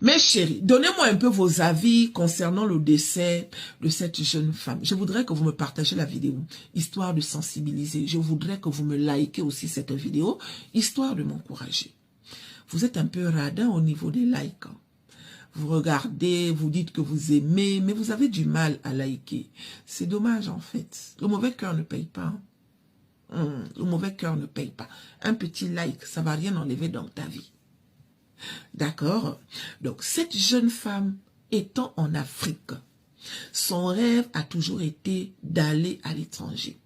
Mes chéris, donnez-moi un peu vos avis concernant le décès de cette jeune femme. Je voudrais que vous me partagez la vidéo, histoire de sensibiliser. Je voudrais que vous me likez aussi cette vidéo, histoire de m'encourager. Vous êtes un peu radin au niveau des likes. Vous regardez, vous dites que vous aimez, mais vous avez du mal à liker. C'est dommage en fait. Le mauvais cœur ne paye pas. Le mauvais cœur ne paye pas. Un petit like, ça ne va rien enlever dans ta vie. D'accord? Donc, cette jeune femme étant en Afrique, son rêve a toujours été d'aller à l'étranger.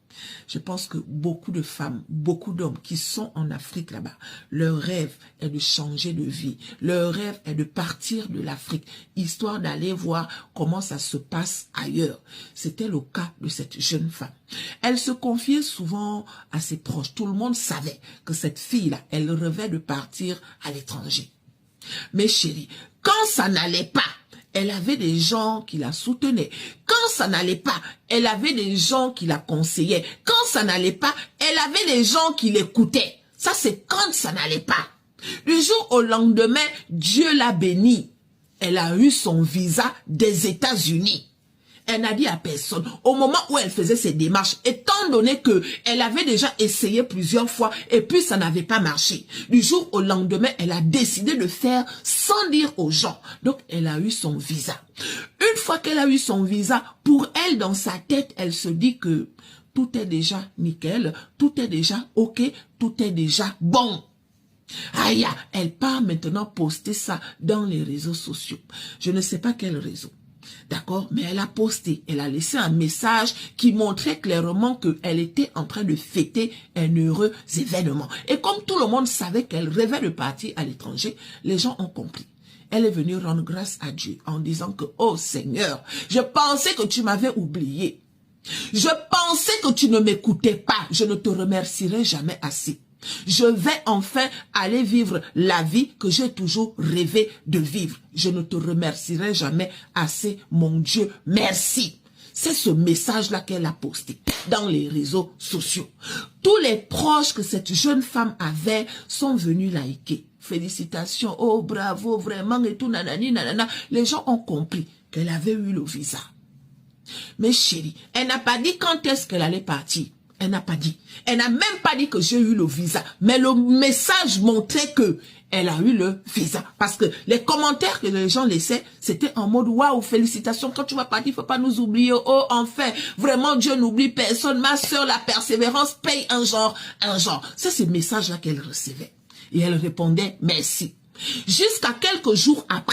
Je pense que beaucoup de femmes, beaucoup d'hommes qui sont en Afrique là-bas, leur rêve est de changer de vie. Leur rêve est de partir de l'Afrique, histoire d'aller voir comment ça se passe ailleurs. C'était le cas de cette jeune femme. Elle se confiait souvent à ses proches. Tout le monde savait que cette fille-là, elle rêvait de partir à l'étranger. Mes chéris, quand ça n'allait pas, elle avait des gens qui la soutenaient. Quand ça n'allait pas, elle avait des gens qui la conseillaient. Quand ça n'allait pas, elle avait des gens qui l'écoutaient. Ça, c'est quand ça n'allait pas. Du jour au lendemain, Dieu l'a bénie. Elle a eu son visa des États-Unis. Elle n'a dit à personne. Au moment où elle faisait ses démarches, étant donné que elle avait déjà essayé plusieurs fois et puis ça n'avait pas marché. Du jour au lendemain, elle a décidé de faire sans dire aux gens. Donc, elle a eu son visa. Une fois qu'elle a eu son visa, pour elle, dans sa tête, elle se dit que tout est déjà nickel, tout est déjà ok, tout est déjà bon. Aïe, elle part maintenant poster ça dans les réseaux sociaux. Je ne sais pas quel réseau. D'accord? Mais elle a posté, elle a laissé un message qui montrait clairement qu'elle était en train de fêter un heureux événement. Et comme tout le monde savait qu'elle rêvait de partir à l'étranger, les gens ont compris. Elle est venue rendre grâce à Dieu en disant que, oh Seigneur, je pensais que tu m'avais oublié. Je pensais que tu ne m'écoutais pas. Je ne te remercierai jamais assez. Je vais enfin aller vivre la vie que j'ai toujours rêvé de vivre. Je ne te remercierai jamais assez, mon Dieu. Merci. C'est ce message-là qu'elle a posté dans les réseaux sociaux. Tous les proches que cette jeune femme avait sont venus liker. Félicitations, oh bravo, vraiment, et tout, nanani, nanana. Les gens ont compris qu'elle avait eu le visa. Mais chérie, elle n'a pas dit quand est-ce qu'elle allait partir. Elle n'a pas dit. Elle n'a même pas dit que j'ai eu le visa. Mais le message montrait que elle a eu le visa. Parce que les commentaires que les gens laissaient, c'était en mode, waouh, félicitations, quand tu vas partir, il ne faut pas nous oublier. Oh, enfin, vraiment, Dieu n'oublie personne. Ma soeur, la persévérance paye un genre, un genre. C'est ce message-là qu'elle recevait. Et elle répondait, merci. Jusqu'à quelques jours après,